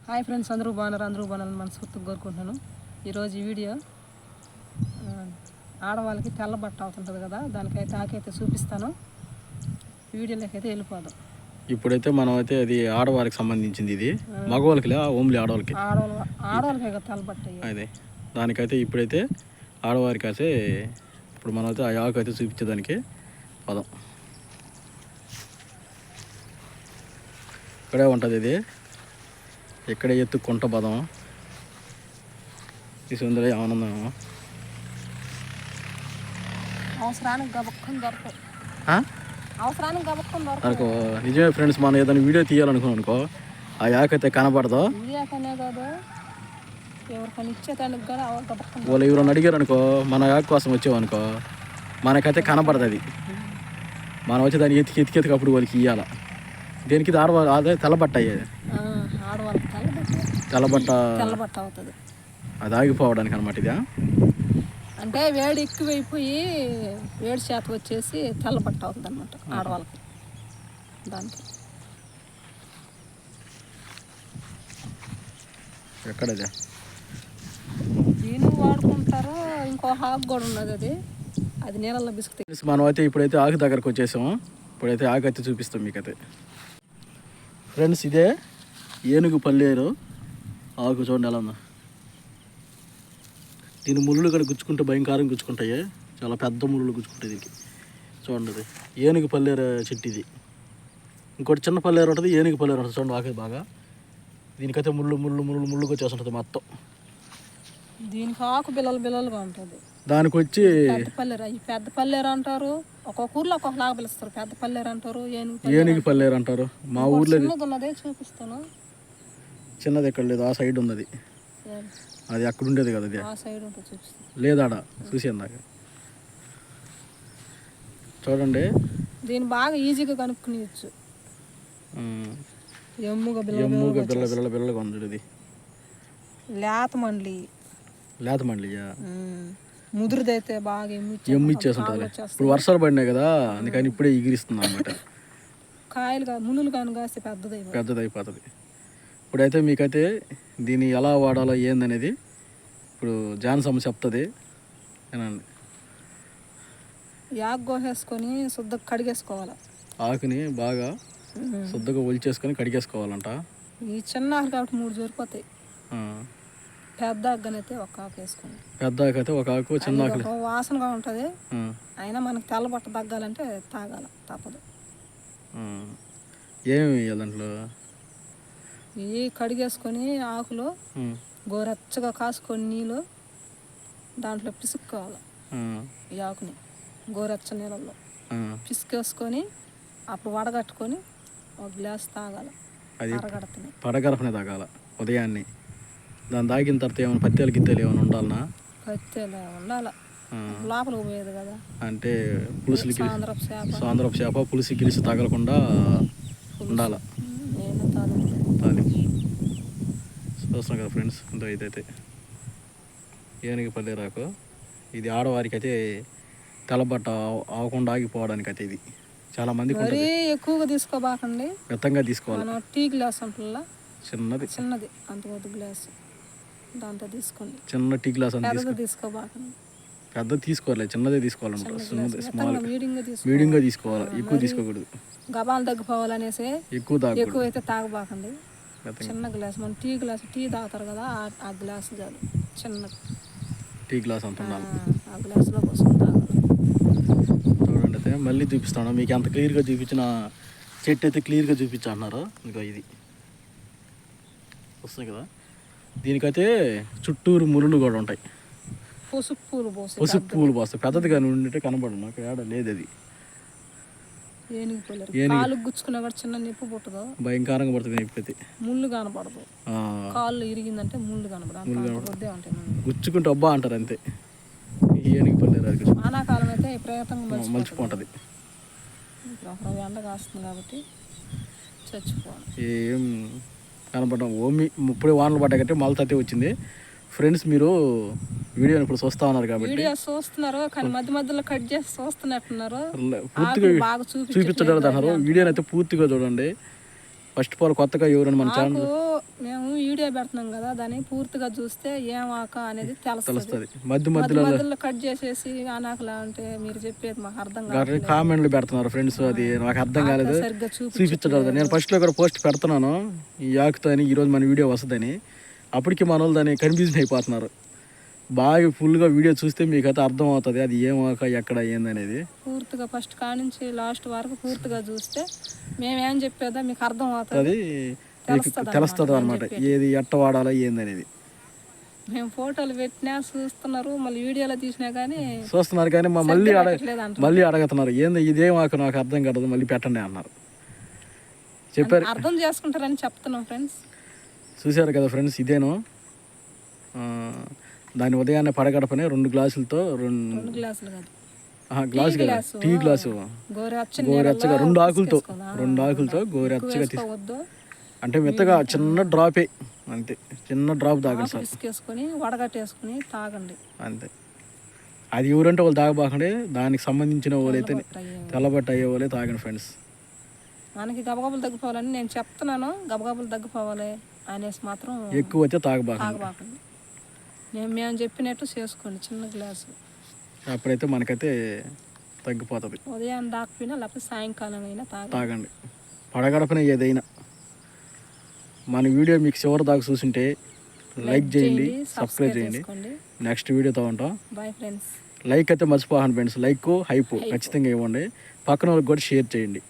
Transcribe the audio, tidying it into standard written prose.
Hi friends, అందరూ బాగున్నారని మనస్ఫూర్తిగా కోరుకుంటున్నాను. ఈరోజు ఈ వీడియో ఆడవాళ్ళకి తెల్ల బట్ట అవుతుంటుంది కదా, దానికైతే ఆకైతే చూపిస్తాను. వీడియోలోకి అయితే వెళ్ళిపోదాం. ఇప్పుడైతే మనం అయితే అది ఆడవాళ్ళకి సంబంధించింది, ఇది మగవాళ్ళకి ఓన్లీ ఆడవాళ్ళకి ఆడవాళ్ళకి తెల్ల బట్ట అదే. దానికైతే ఇప్పుడైతే ఆడవారికి అయితే ఇప్పుడు మనం అయితే ఆ ఆకు అయితే చూపించేదానికి పదం ఇక్కడే ఉంటుంది. ఇది ఇక్కడే ఎత్తుకుంట పదం ఈ సుందర ఆనందం అనుకో. నిజమే ఫ్రెండ్స్, మనం ఏదైనా వీడియో తీయాలనుకున్నాం అనుకో, ఆ యాక్ అయితే కనపడదు. వాళ్ళు ఎవరైనా అడిగారు అనుకో, మన యాక్ కోసం వచ్చామనుకో, మనకైతే కనపడదు. అది మనం వచ్చి దాన్ని ఎతికేతికప్పుడు వాళ్ళకి ఇవ్వాలి. దేనికి అదే తెల్లబట్ట అయ్యేది, తెల్లబట్ట అవుతుంది. అది ఆగిపోవడానికి అనమాట. ఇదా అంటే వేడి ఎక్కువైపోయి వేడి శాతం వచ్చేసి తెల్లబట్ట అవుతుంది అనమాట ఆడవాళ్ళకి. దానికి ఎక్కడదే దీన్ని వాడుకుంటారు. ఇంకో ఆకు కూడా ఉన్నది, అది నీళ్ళల్లో బిస్కెట్. మనం అయితే ఇప్పుడైతే ఆకు దగ్గరకు వచ్చేసాము. ఇప్పుడైతే ఆకు అయితే చూపిస్తాం మీకైతే. ఫ్రెండ్స్, ఇదే ఏనుగు పల్లేరు ఆకు. చూడండి ఎలా ఉందా. దీని ముళ్ళు కూడా గుచ్చుకుంటే భయంకరంగా గుచ్చుకుంటాయి. చాలా పెద్ద ముళ్ళు గుచ్చుకుంటాయి దీనికి. చూడండి, అది ఏనుగు పల్లేరు చెట్టు. ఇది ఇంకోటి చిన్న పల్లేరు ఉంటుంది, ఏనుగు పల్లేరు ఉంటుంది. చూడండి ఆకు బాగా. దీనికైతే ముళ్ళుగా వచ్చేస్తుంటుంది మొత్తం. దీనికి ఆకు బిల్లలుగా ఉంటుంది. దానికి వచ్చి పెద్ద పల్లేరు అంటారు, ఒక్కొక్క ఊర్లో ఒక్కొక్కలాగా పిలుస్తారు. పెద్ద పల్లేరు అంటారు, ఏనుగు పల్లేరు అంటారు. మా ఊర్లో ఉన్నదే చూపిస్తాను. చిన్నది ఎక్కడ లేదు, ఆ సైడ్ ఉన్నది. అది అక్కడ ఉండేది కదా, అది ఆ సైడ్ ఉంటుంది, చూపిస్తాను. లేదాడ చూసి అందాక. చూడండి, దీన్ని బాగా ఈజీగా కనుక్కునేయచ్చు. ఎమ్ముగా బిల్లగా ఉంది. ఇది లేత మండలి ముదురుదైతే బాగా ఎమ్మిచ్చేస్తుంటుంది. ఇప్పుడు వర్షాలు పడినాయి కదా, అందుకని ఇప్పుడే ఎగిరిస్తుంది అనమాట. కాయలు మునులు కానీ కాస్తే పెద్దదైపోతుంది. ఇప్పుడైతే మీకైతే దీన్ని ఎలా వాడాలో ఏందనేది ఇప్పుడు జాన్సమ్మ చెప్తుంది. ఏనండి, యాక్ కోసేసుకొని శుద్ధంగా కడిగేసుకోవాలి. ఆకుని బాగా శుద్ధంగా ఒలిచేసుకొని కడిగేసుకోవాలంట. ఈ చిన్న ఆకు కాబట్టి 3 సరిపోతాయి. పెద్ద ఆకునైతే ఒక ఆకు వేసుకోండి. పెద్ద ఆకు అయితే ఒక ఆకు, చిన్న ఆకు వాసనగా ఉంటుంది. అయినా మనకు తెల్లబట్ట తగ్గాలంటే తాగాల, తప్పదు. ఏమి వేయాలి దాంట్లో? ఇవి కడిగేసుకొని ఆకులో గోరెచ్చగా కాసుకొని నీళ్ళు దాంట్లో పిసుక్కోవాలి. ఈ ఆకుని గోరెచ్చ నీళ్ళల్లో పిసుకేసుకొని అప్పుడు వడగట్టుకొని ఒక గ్లాస్ తాగాలి. అది పడగరపనే తాగాల ఉదయాన్నే. దాన్ని తాగిన తర్వాత ఏమైనా పత్తేలు గిత్తేలు ఏమైనా ఉండాలనా? పత్తేలు ఉండాలి, లోపలికి పోయేది కదా. అంటే పులుసులు సాంద్రపు చేప పులుసు గిలిసి తగలకుండా ఉండాల. చూస్తున్నాం కదా ఫ్రెండ్స్, ఇంత ఇదైతే ఏనుగు పల్లేరాకు. ఇది ఆడవారికి అయితే తెల్లబట్ట అవ్వకుండా ఆగిపోవడానికి అయితే ఇది చాలా మందికి మరీ ఎక్కువగా తీసుకోబాకండి, మెత్తంగా తీసుకోవాలి. టీ గ్లాస్ అంటుల్లా చిన్నది అంత కొద్ది గ్లాస్ దాంతో తీసుకోండి. చిన్న టీ గ్లాస్ అంత తీసుకోబాకండి. పెద్ద తీసుకోవాలి, చిన్నదే తీసుకోవాలన్నమాట. స్మాల్ మీడియంగా తీసుకోవాలి, ఎక్కువ తీసుకోకూడదు. గబాలు తగ్గిపోవాలనేసి ఎక్కువ అయితే తాగబాకండి. చిన్న గ్లాస్, మన టీ తాగుతారు కదా, ఆ గ్లాస్ చాలు. చిన్న టీ గ్లాస్ అంత ఉండాలి. ఆ గ్లాసులో కోసం తాగాలి. చూడండి, అయితే మళ్ళీ చూపిస్తాను మీకు. ఎంత క్లియర్గా చూపించిన చెట్టు అయితే క్లియర్గా చూపించంటున్నారు. ఇంకా ఇది వస్తుంది కదా, దీనికైతే చుట్టూరు ముళ్ళు కూడా ఉంటాయి. పసుపు పూలు పోస్తాయి. పెద్దది కానీ ఉంటే కనబడదు నాకు, ఏడ లేదు. అది గుచ్చుకున్నా కూడా చిన్న నిప్పు పుట్టదు, భయంకరంగా పడుతుంది. నిప్పైతే ముళ్ళు కనపడదు. కాళ్ళు ఇరిగిందంటే ముళ్ళు కనపడదు, గుచ్చుకుంటే అబ్బా అంటారు అంతే. ఏనుగు పల్లేరు వానాకాలం అయితే విపరీతంగా మలిచిపోతుంది. ఎండ కాస్తుంది కాబట్టి చచ్చిపోవాలి. ఏం కనపడడం ఓమి ఇప్పుడే వానలు పడ్డాయి కాబట్టి మళ్ళీ వచ్చింది. ఫ్రెండ్స్, మీరు వీడియోని ఇప్పుడు చూస్తా ఉన్నారు కాబట్టి చూస్తున్నారు, కానీ మధ్యలో కట్ చేసి చూస్తున్నట్టున్నారు. పూర్తిగా చూపించడం అన్నారు. వీడియోని అయితే పూర్తిగా చూడండి. ఫస్ట్ ఆఫ్ ఆల్ కొత్తగా ఎవరైనా మన ఛానల్ మేము వీడియో వీడియో పెడుతున్నాం కదా, దాన్ని పూర్తిగా చూస్తే ఏం ఆక అనేది తెలుస్తుంది. మధ్యలో కట్ చేసేసి ఆనాకలా అంటే మీరు చెప్పేది మాకు అర్థం కాదు. కామెంట్లు పెడుతున్నారు ఫ్రెండ్స్, అది నాకు అర్థం కాలేదు, సరిగ్గా చూపించడం. నేను ఫస్ట్లో కూడా పోస్ట్ పెడుతున్నాను ఈ ఆకుతో అని, ఈరోజు మన వీడియో వస్తుందని. అప్పటికి మన వాళ్ళు దాన్ని కన్ఫ్యూజన్ అయిపోతున్నారు. బాగా ఫుల్గా వీడియో చూస్తే మీకు అయితే అర్థం అవుతుంది అది ఏం ఆక ఎక్కడ ఏందనేది. పూర్తిగా ఫస్ట్ కానించి లాస్ట్ వరకు పూర్తిగా చూస్తే మేమేం చెప్పేదా మీకు అర్థం అవుతుంది, తెలుస్తుంది అనమాట ఏది ఎట్ట వాడాలో ఏందనేది. మేము ఫోటోలు పెట్టినా చూస్తున్నారు, మళ్ళీ వీడియోలో తీసినా కానీ చూస్తున్నారు కానీ మళ్ళీ అడుగుతున్నారు ఏంది ఇదేం ఆకు నాకు అర్థం కాదు మళ్ళీ పెట్టండి అన్నారు. చెప్పారు, అర్థం చేసుకుంటారని చెప్తున్నాం ఫ్రెండ్స్. చూశారు కదా ఫ్రెండ్స్, ఇదేను దాని ఉదయాన్నే పడగడపనే 2 గ్లాసులతో 2 గ్లాసులు కాదు గ్లాసు కదా, టీ గ్లాసు గోరెచ్చగా 2 ఆకులతో గోరెచ్చగా అంటే మెత్తగా చిన్న డ్రాపే అంతే, చిన్న డ్రాప్ తాగండి సార్, తీసుకొని వడగట్టేసుకుని తాగండి అంతే. అది ఎవరంటే వాళ్ళు తాగబాకండి, దానికి సంబంధించిన వాళ్ళైతే తెల్లబట్ట అయ్యే వాళ్ళే తాగండి ఫ్రెండ్స్. మనకి గబగబలు తగ్గిపోవాలని నేను చెప్తున్నాను, గబగబలు తగ్గిపోవాలి అనేసి మాత్రం ఎక్కువ అయితే తాగబాకండి. మేము చెప్పినట్టు చేసుకోండి, చిన్న గ్లాసు, అప్పుడైతే మనకైతే తగ్గిపోతుంది. ఉదయం దాకపోయినా లేకపోతే సాయంకాలం అయినా తాగండి, పడగడపనే ఏదైనా. మన వీడియో మీకు చివరి దాకా చూసింటే లైక్ చేయండి, సబ్స్క్రైబ్ చేయండి. నెక్స్ట్ వీడియోతో ఉంటాం. Bye friends. లైక్ అయితే మర్చిపోకండి ఫ్రెండ్స్, లైక్ హైప్ ఖచ్చితంగా ఇవ్వండి, పక్కన వాళ్ళకి కూడా షేర్ చేయండి.